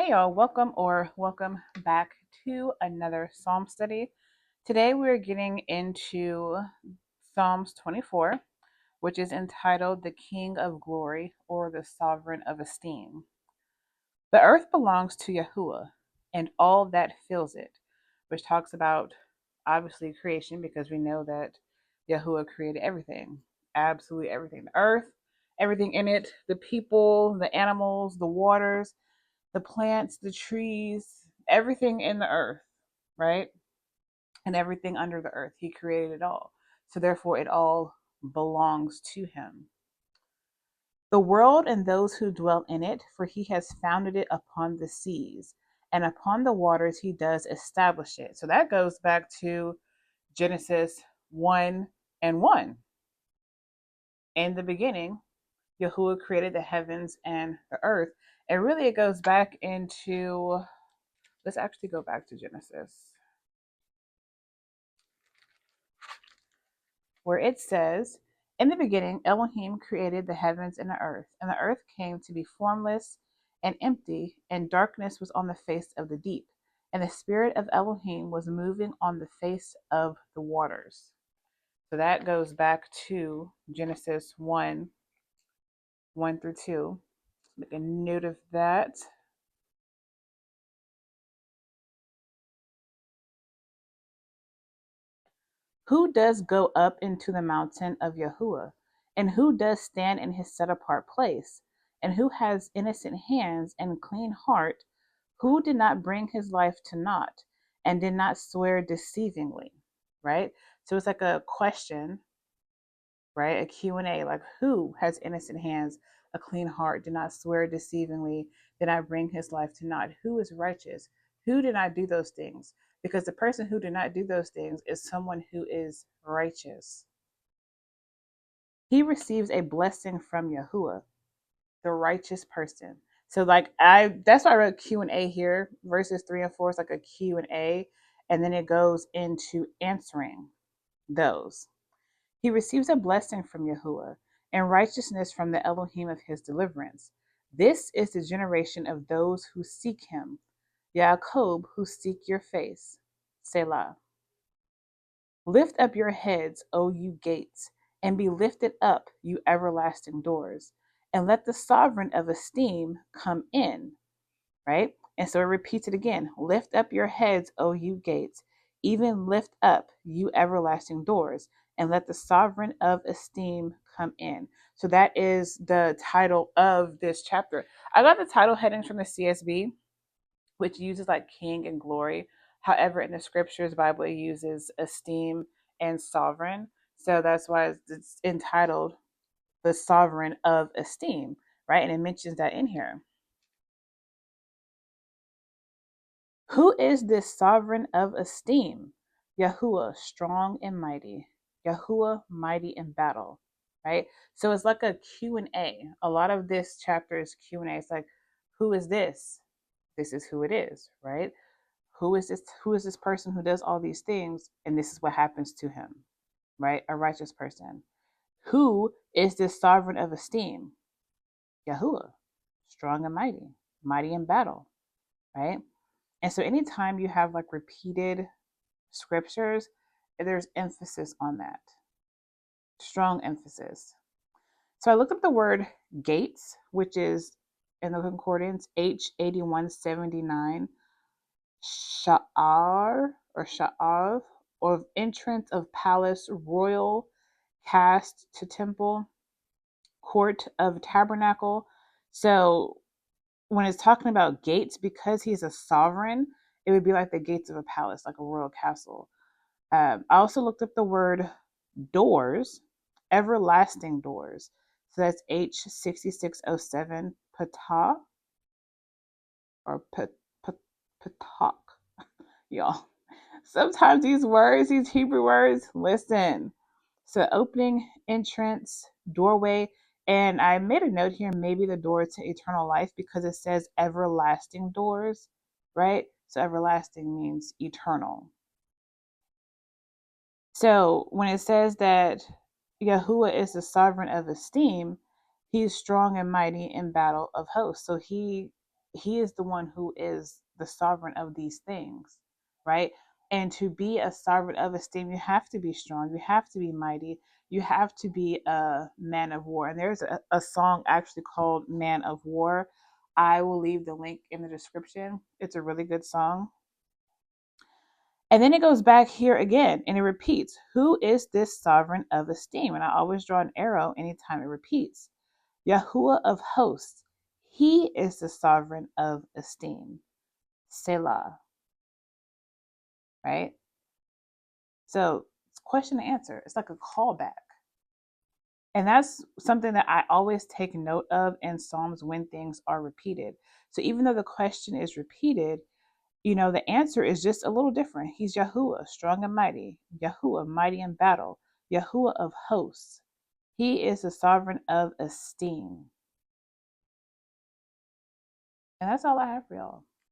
Hey y'all, welcome back to another Psalm study. Today we're getting into Psalms 24, which is entitled The King of Glory or the Sovereign of Esteem. The earth belongs to Yahuwah and all that fills it, which talks about obviously creation because we know that Yahuwah created everything, absolutely everything. The earth, everything in it, the people, the animals, the waters, the plants, the trees, everything in the earth, right? And everything under the earth. He created it all. So therefore, it all belongs to him. The world and those who dwell in it, for he has founded it upon the seas, and upon the waters he does establish it. So that goes back to Genesis 1 and 1. In the beginning, Yahuwah created the heavens and the earth. And really, it goes back into, let's actually go back to Genesis, where it says, in the beginning, Elohim created the heavens and the earth came to be formless and empty, and darkness was on the face of the deep. And the spirit of Elohim was moving on the face of the waters. So that goes back to Genesis 1 1 through 2. Make a note of that. Who does go up into the mountain of Yahuwah? And who does stand in his set apart place? And who has innocent hands and clean heart? Who did not bring his life to naught and did not swear deceivingly? Right? So it's like a question, right? A Q&A, like who has innocent hands, a clean heart, did not swear deceivingly, did not bring his life to naught? Who is righteous? Who did not do those things? Because the person who did not do those things is someone who is righteous. He receives a blessing from Yahuwah, the righteous person. So like that's why I wrote Q&A here. Verses 3 and 4 is like a Q&A, and then it goes into answering those. He receives a blessing from Yahuwah and righteousness from the Elohim of his deliverance. This is the generation of those who seek him, Yaakov, who seek your face. Selah. Lift up your heads, O you gates, and be lifted up, you everlasting doors, and let the sovereign of esteem come in. Right? And so it repeats it again. Lift up your heads, O you gates, even lift up, you everlasting doors, and let the sovereign of esteem come in. So that is the title of this chapter. I got the title headings from the CSB, which uses like king and glory. However, in the scriptures, Bible it uses esteem and sovereign. So that's why it's entitled the sovereign of esteem, right? And it mentions that in here. Who is this sovereign of esteem? Yahuwah, strong and mighty. Yahuwah, mighty in battle, right? So it's like a Q&A. A lot of this chapter is Q&A. It's like, who is this? This is who it is, right? Who is this? Who is this person who does all these things? And this is what happens to him, right? A righteous person. Who is this sovereign of esteem? Yahuwah, strong and mighty, mighty in battle, right? And so anytime you have like repeated scriptures, there's emphasis on that. Strong emphasis. So I looked up the word gates, which is in the concordance H8179, sha'ar or sha'av, or entrance of palace, royal, cast to temple, court of tabernacle. So when it's talking about gates, because he's a sovereign, it would be like the gates of a palace, like a royal castle. I also looked up the word doors, everlasting doors. So that's H6607, patah or patak, y'all. Sometimes these words, these Hebrew words, listen. So opening, entrance, doorway. And I made a note here, maybe the door to eternal life, because it says everlasting doors, right? So everlasting means eternal. So when it says that Yahuwah is the sovereign of esteem, he's strong and mighty in battle of hosts. So he he is the one who is the sovereign of these things, right? And to be a sovereign of esteem, you have to be strong, you have to be mighty, you have to be a man of war. And there's a song actually called Man of War. I will leave the link in the description. It's a really good song. And then it goes back here again and it repeats, who is this sovereign of esteem? And I always draw an arrow anytime it repeats. Yahuwah of hosts, he is the sovereign of esteem. Selah, right? So it's question and answer. It's like a callback. And that's something that I always take note of in Psalms when things are repeated. So even though the question is repeated, the answer is just a little different. He's Yahuwah, strong and mighty. Yahuwah, mighty in battle. Yahuwah of hosts. He is the sovereign of esteem. And that's all I have for y'all.